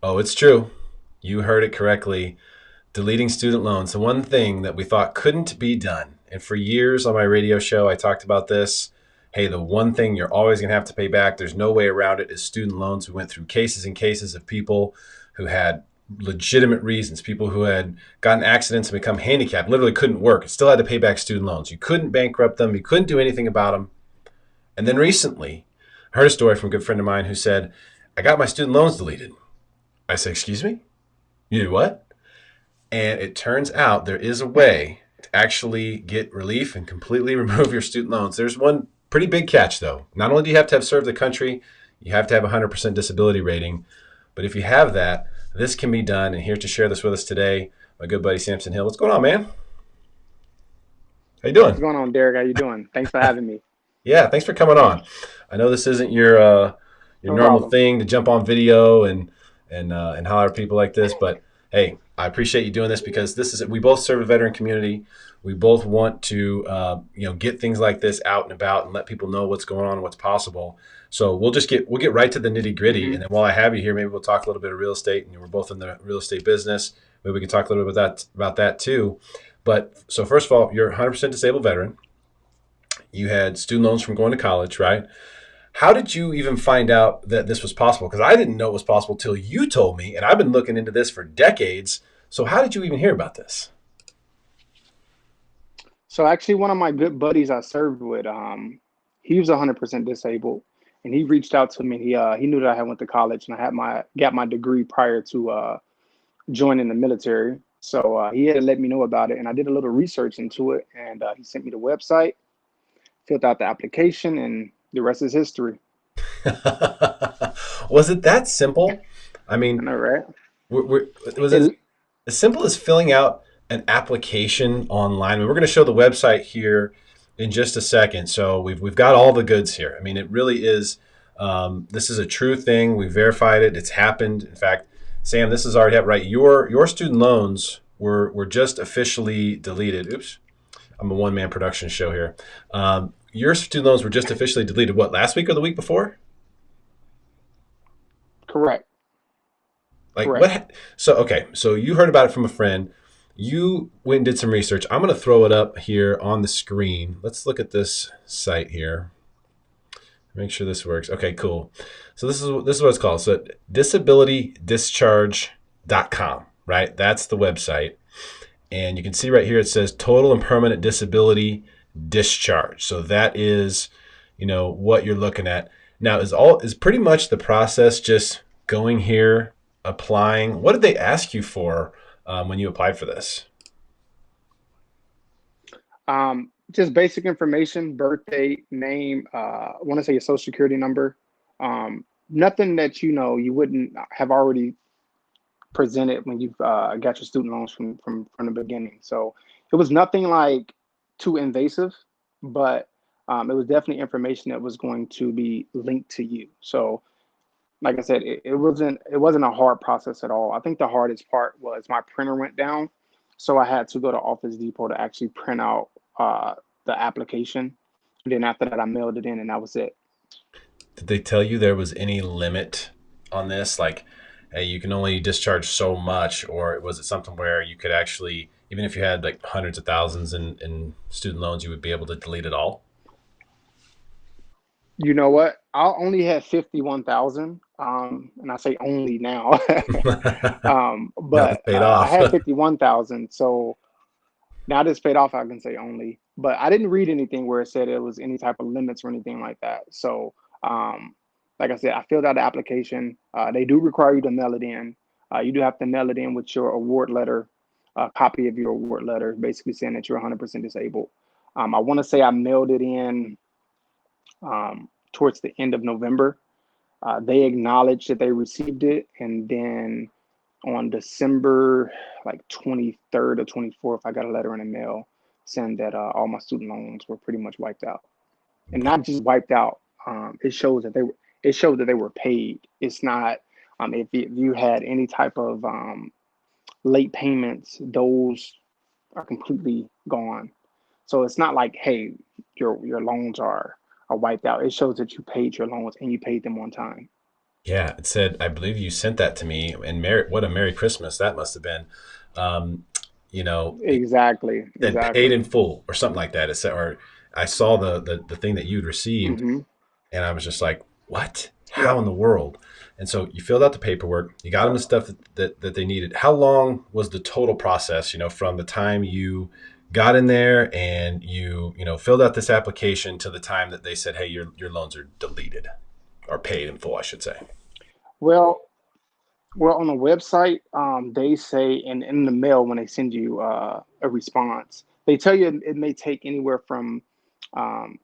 Oh, it's true. You heard it correctly. Deleting student loans, the one thing that we thought couldn't be done. And for years on my radio show, I talked about this. Hey, the one thing you're always going to have to pay back, there's no way around it, is student loans. We went through cases and cases of people who had legitimate reasons, people who had gotten accidents and become handicapped, literally couldn't work, still had to pay back student loans. You couldn't bankrupt them, you couldn't do anything about them. And then recently, I heard a story from a good friend of mine who said, I got my student loans deleted. I said, excuse me? You did what? And it turns out there is a way to actually get relief and completely remove your student loans. There's one pretty big catch, though. Not only do you have to have served the country, you have to have a 100% disability rating. But if you have that, this can be done. And here to share this with us today, my good buddy Samson Hill. What's going on, man? How you What's doing? going on, Derrick? How you doing? Thanks for having me. Yeah, thanks for coming on. I know this isn't your No normal problem. thing to jump on video and holler at people like this, but hey, I appreciate you doing this because this is we both serve a veteran community. We both want to get things like this out and about and let people know what's going on and what's possible. So we'll get right to the nitty gritty, and hmm then while I have you here, maybe we'll talk a little bit of real estate. And we're both in the real estate business. Maybe we can talk a little bit about that too. But so first of all, you're a 100% disabled veteran. You had student loans from going to college, right? How did you even find out that this was possible? Because I didn't know it was possible till you told me, and I've been looking into this for decades. So how did you even hear about this? So actually, one of my good buddies I served with, he was 100% disabled, and he reached out to me. He knew that I had went to college and I had my got my degree prior to joining the military. So he had to let me know about it, and I did a little research into it, and he sent me the website, filled out the application, and the rest is history. Was it that simple? I I mean, know, right? was it It, as simple as filling out an application online? I mean, we're going to show the website here in just a second. So we've got all the goods here. I mean, it really is. This is a true thing. We verified it. It's happened. In fact, Sam, this is already happened, right? Your student loans were just officially deleted. Oops, I'm a one man production show here. Your student loans were just officially deleted. What, last week or the week before? correct, Like correct. what? So okay, so you heard about it from a friend. You went and did some research. I'm going to throw it up here on the screen. Let's look at this site here. Make sure this works. Okay, cool. So this is what it's called. So disabilitydischarge.com, right? That's the website. And you can see right here it says total and permanent disability discharge. So that is, what you're looking at. Now is pretty much the process just going here, applying. What did they ask you for when you applied for this? Just basic information, birthday, name, I want to say your social security number. Nothing that you wouldn't have already presented when you got your student loans from the beginning. So it was nothing like too invasive, but it was definitely information that was going to be linked to you. So like I said, it wasn't a hard process at all. I think the hardest part was my printer went down, so I had to go to Office Depot to actually print out the application. And then after that, I mailed it in, and that was it. Did they tell you there was any limit on this? Like, hey, you can only discharge so much, or was it something where you could actually, even if you had like hundreds of thousands in student loans, you would be able to delete it all? You know what? I only had 51,000, and I say only now, No, it's but paid I off. had 51,000. So now that it's paid off, I can say only. But I didn't read anything where it said it was any type of limits or anything like that. So, like I said, I filled out the application. They do require you to mail it in. You do have to mail it in with your award letter, a copy of your award letter, basically saying that you're 100% disabled. I want to say I mailed it in towards the end of November. They acknowledged that they received it, and then on December like 23rd or 24th, I got a letter in the mail saying that all my student loans were pretty much wiped out, and not just wiped out. It shows that they were paid. It's not if you had any type of late payments, those are completely gone. So it's not like, hey, your loans are wiped out. It shows that you paid your loans and you paid them on time. Yeah, it said, I believe you sent that to me, and what a Merry Christmas that must have been. Um, it Exactly, said paid exactly. in full or something like that. It said, or I saw the thing that you'd received, Hmm. and I was just like, what? How Yep. in the world? And so you filled out the paperwork, you got them the stuff that they needed. How long was the total process, from the time you got in there and filled out this application to the time that they said, hey, your loans are deleted or paid in full, I should say? Well, well, on the website, they say in the mail when they send you a response, they tell you it may take anywhere from um,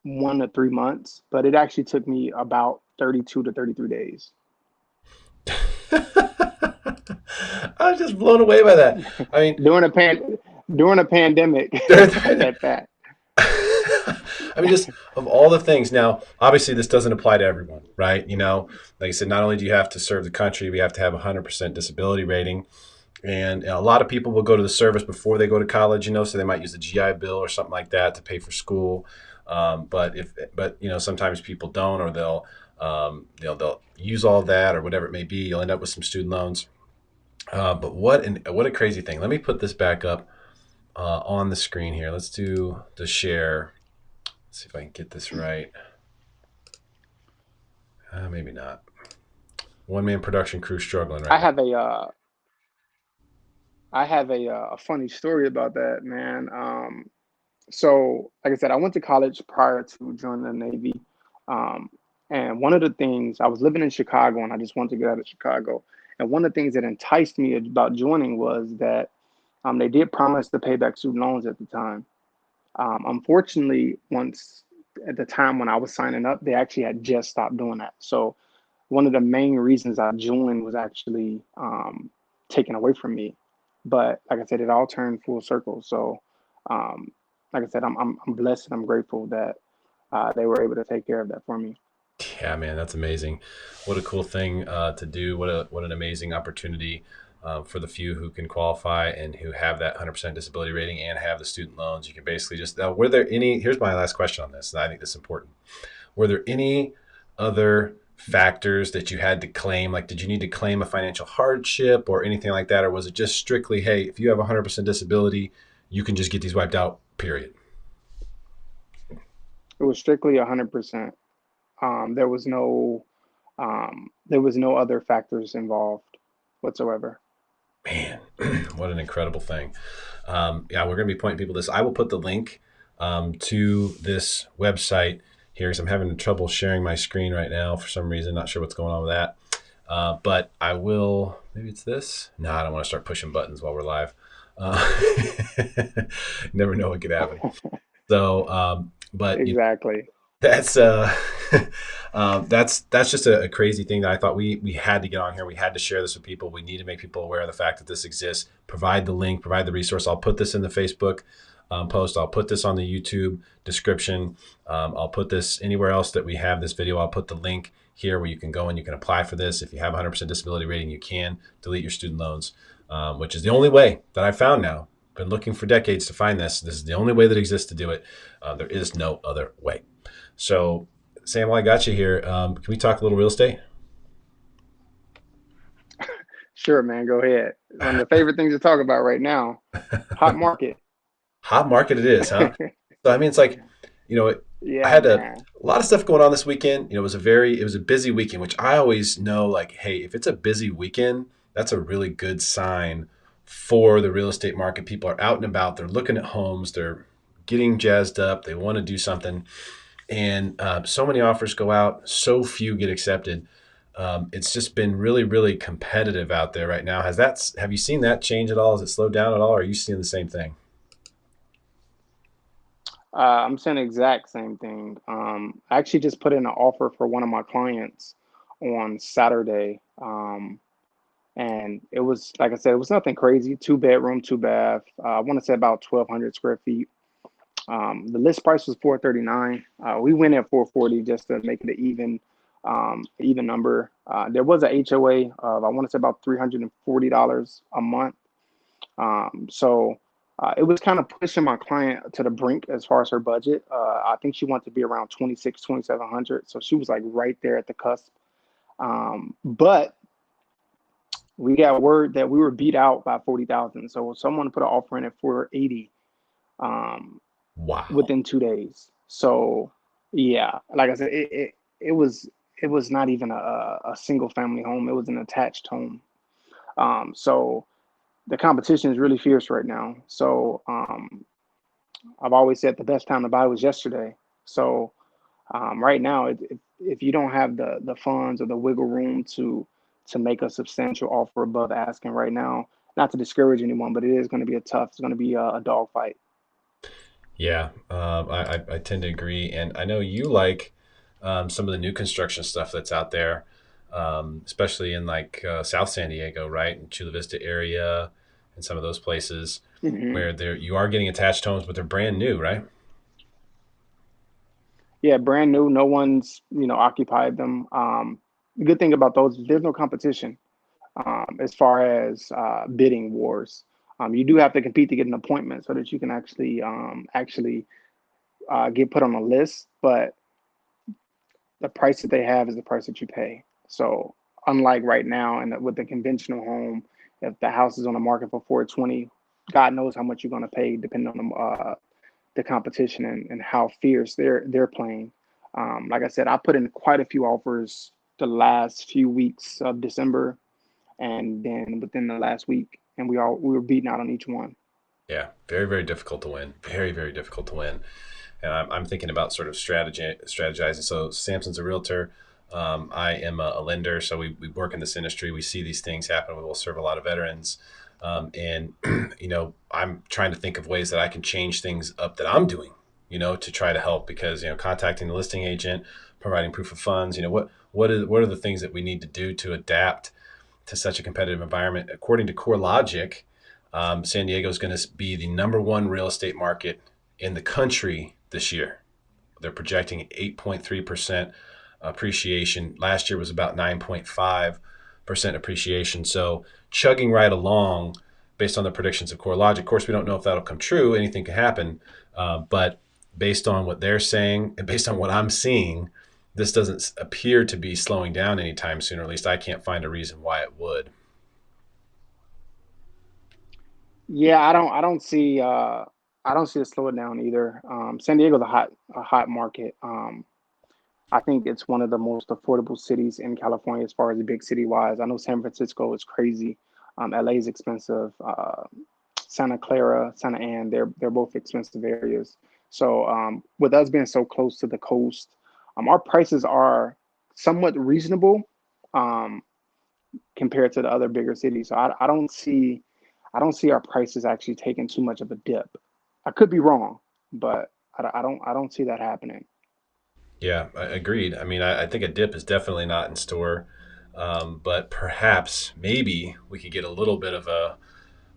1 to 3 months, but it actually took me about 32 to 33 days. I was just blown away by that. I mean, during a pan during a pandemic there, at that. I mean, just of all the things. Now, obviously, this doesn't apply to everyone, right? Like I said, not only do you have to serve the country, we have to have a 100% disability rating. And a lot of people will go to the service before they go to college, so they might use the GI Bill or something like that to pay for school. But sometimes people don't, or they'll use all that or whatever it may be. You'll end up with some student loans. But what a crazy thing. Let me put this back up on the screen here. Let's do the share. Let's see if I can get this right. Maybe not. One man production crew struggling I right now. have a funny story about that, man. So, like I said, I went to college prior to joining the Navy. Um, and one of the things, I was living in Chicago and I just wanted to get out of Chicago. And one of the things that enticed me about joining was that they did promise to pay back student loans at the time. Unfortunately, once at the time when I was signing up, they actually had just stopped doing that. So one of the main reasons I joined was actually taken away from me. But like I said, it all turned full circle. So, um, like I said, I'm blessed and I'm grateful that they were able to take care of that for me. Yeah, man, that's amazing. What a cool thing to do. What an amazing opportunity for the few who can qualify and who have that 100% disability rating and have the student loans. You can basically just now. Were there any? Here's my last question on this, and I think this is important. Were there any other factors that you had to claim? Like, did you need to claim a financial hardship or anything like that, or was it just strictly, hey, if you have 100% disability, you can just get these wiped out? Period. It was strictly 100%. There was no other factors involved whatsoever. Man, what an incredible thing. Yeah, we're going to be pointing people to this. I will put the link to this website here because I'm having trouble sharing my screen right now for some reason. Not sure what's going on with that. But I will, maybe it's this. No, I don't want to start pushing buttons while we're live. Uh, never know what could happen. So, but Exactly. that's that's just a crazy thing that I thought we had to get on here. We had to share this with people. We need to make people aware of the fact that this exists. Provide the link, provide the resource. I'll put this in the Facebook post. I'll put this on the YouTube description. I'll put this anywhere else that we have this video. I'll put the link here where you can go and you can apply for this. If you have 100% disability rating, you can delete your student loans, which is the only way that I've found now. Been looking for decades to find this. This is the only way that exists to do it. There is no other way. So, Sam, while I got you here, can we talk a little real estate? Sure, man. Go ahead. One of the favorite things to talk about right now. Hot market. Hot market it is, huh? So, I mean, it's like, you know, I Yeah, had man. a lot of stuff going on this weekend. It was a busy weekend, which I always know, like, hey, if it's a busy weekend, that's a really good sign for the real estate market. People are out and about. They're looking at homes. They're getting jazzed up. They want to do something. And so many offers go out, so few get accepted. It's just been really, really competitive out there right now. Have you seen that change at all? Has it slowed down at all? Or are you seeing the same thing? I'm saying the exact same thing. I actually just put in an offer for one of my clients on Saturday. And it was, like I said, it was nothing crazy. Two bedroom, two bath. I want to say about 1,200 square feet. The list price was 439. We went at 440 just to make it an even number. There was a HOA of, I want to say, about $340 a month. So it was kind of pushing my client to the brink as far as her budget. I think she wanted to be around 26, 2,700. So she was like right there at the cusp. But we got word that we were beat out by 40,000. So someone put an offer in at 480 um, Wow. within 2 days. So yeah, like I said, it was it was not even a single family home. It was an attached home. So the competition is really fierce right now. So I've always said the best time to buy was yesterday. So right now, if you don't have the funds or the wiggle room to make a substantial offer above asking right now, not to discourage anyone, but it is going to be a tough. It's going to be a dog fight. Yeah, I tend to agree, and I know you like some of the new construction stuff that's out there, especially in like South San Diego, right, in Chula Vista area, and some of those places Hmm. where there you are getting attached homes, but they're brand new, right? Yeah, brand new. No one's occupied them. The good thing about those, there's no competition as far as bidding wars. You do have to compete to get an appointment so that you can actually get put on a list, but the price that they have is the price that you pay. So unlike right now, and with the conventional home, if the house is on the market for 420, God knows how much you're going to pay depending on the competition and how fierce they're playing. Like I said, I put in quite a few offers the last few weeks of December, and then within the last week, and we were beaten out on each one. Yeah, very, very difficult to win. Very, very difficult to win. And I'm thinking about sort of strategizing. So Samson's a realtor. I am a lender. So we work in this industry. We see these things happen. We will serve a lot of veterans. And, I'm trying to think of ways that I can change things up that I'm doing, to try to help because, contacting the listing agent, providing proof of funds, what are the things that we need to do to adapt to such a competitive environment? According to CoreLogic, San Diego is going to be the number one real estate market in the country this year. They're projecting 8.3% appreciation. Last year was about 9.5% appreciation. So chugging right along based on the predictions of CoreLogic. Of course, we don't know if that'll come true. Anything can happen. But based on what they're saying and based on what I'm seeing, this doesn't appear to be slowing down anytime soon, or at least I can't find a reason why it would. Yeah, I don't see it slowing down either. San Diego's a hot market. I think it's one of the most affordable cities in California as far as the big city wise. I know San Francisco is crazy. LA is expensive. Santa Clara, Santa Ana, they're both expensive areas. So with us being so close to the coast, our prices are somewhat reasonable um, compared to the other bigger cities. So I don't see our prices actually taking too much of a dip. I could be wrong, but I don't see that happening. Yeah, agreed. I mean, I think a dip is definitely not in store, but perhaps maybe we could get a little bit of a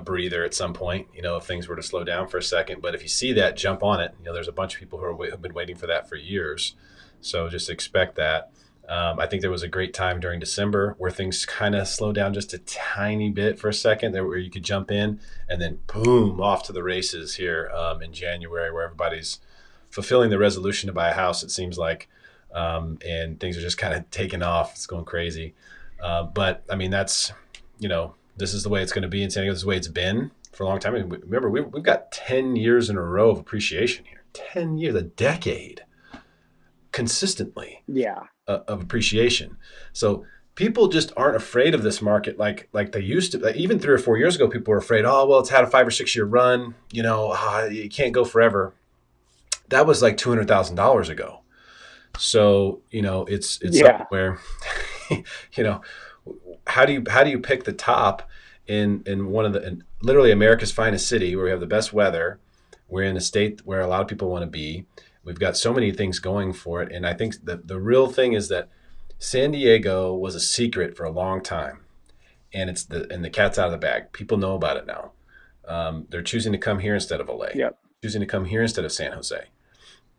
breather at some point. If things were to slow down for a second. But if you see that, jump on it. There's a bunch of people who've been waiting for that for years, so just expect that. I think there was a great time during December where things kind of slowed down just a tiny bit for a second, there where you could jump in, and then boom, off to the races here in January, where everybody's fulfilling the resolution to buy a house. It seems like, and things are just kind of taking off. It's going crazy. But I mean, this is the way it's going to be in San Diego. This is the way it's been for a long time. I mean, remember, we've got 10 years in a row of appreciation here. 10 years, a decade consistently Yeah, of appreciation. So people just aren't afraid of this market like they used to. Like even 3 or 4 years ago, people were afraid. Oh well, it's had a 5 or 6 year run. You can't go forever. That was like $200,000 ago. So it's something yeah, where you know how do you pick the top in one of in literally America's finest city where we have the best weather. We're in a state where a lot of people want to be. We've got so many things going for it, and I think the real thing is that San Diego was a secret for a long time, and the cat's out of the bag. People know about it now. They're choosing to come here instead of LA, yep. choosing to come here instead of San Jose,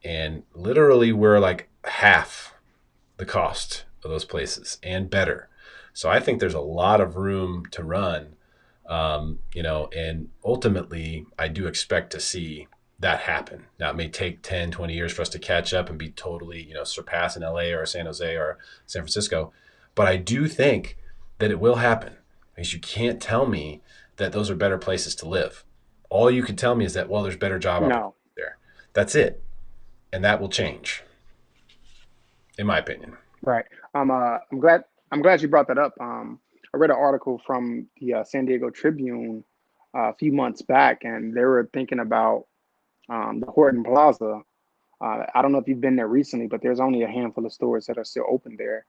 and literally we're like half the cost of those places and better. So I think there's a lot of room to run, and ultimately I do expect to see that happen. Now it may take 10, 20 years for us to catch up and be totally, surpass in LA or San Jose or San Francisco. But I do think that it will happen, because you can't tell me that those are better places to live. All you can tell me is that, well, there's better job No, opportunities there. That's it. And that will change, in my opinion. right. I'm glad you brought that up. I read an article from the San Diego Tribune a few months back, and they were thinking about the Horton Plaza. I don't know if you've been there recently, but there's only a handful of stores that are still open there.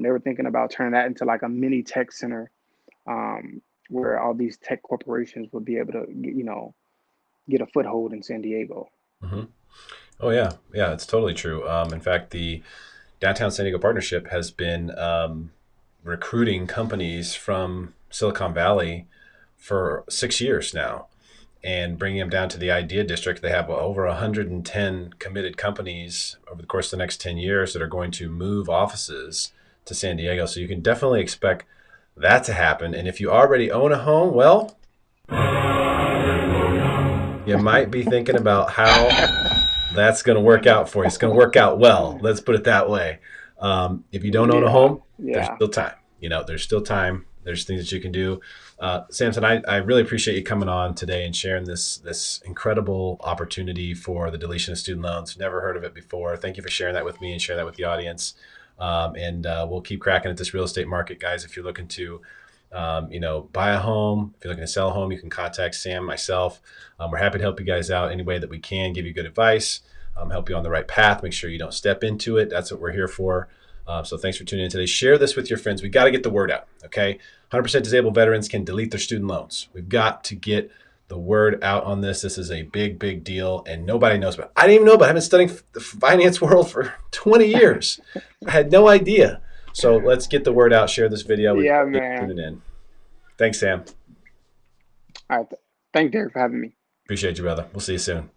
They were thinking about turning that into like a mini tech center, where all these tech corporations would be able to, get a foothold in San Diego. Hmm. Oh, yeah. Yeah, it's totally true. In fact, the Downtown San Diego Partnership has been recruiting companies from Silicon Valley for 6 years now, and bringing them down to the Idea District. They have over 110 committed companies over the course of the next 10 years that are going to move offices to San Diego. So you can definitely expect that to happen. And if you already own a home, well, you might be thinking about how that's going to work out for you. It's going to work out well. Let's put it that way. If you don't own a Yeah, home, there's yeah, still time. There's still time. There's things that you can do. Samson, I really appreciate you coming on today and sharing this incredible opportunity for the deletion of student loans. Never heard of it before. Thank you for sharing that with me and sharing that with the audience. And we'll keep cracking at this real estate market, guys. If you're looking to buy a home, if you're looking to sell a home, you can contact Sam, myself. We're happy to help you guys out any way that we can, give you good advice, help you on the right path, make sure you don't step into it. That's what we're here for. So thanks for tuning in today. Share this with your friends. We got to get the word out, okay? 100% disabled veterans can delete their student loans. We've got to get the word out on this. This is a big, big deal, and nobody knows about it. I didn't even know about it. I've been studying the finance world for 20 years. I had no idea. So let's get the word out. Share this video. We yeah, appreciate you man. tuning in. Thanks, Sam. All right. Thank Derek for having me. Appreciate you, brother. We'll see you soon.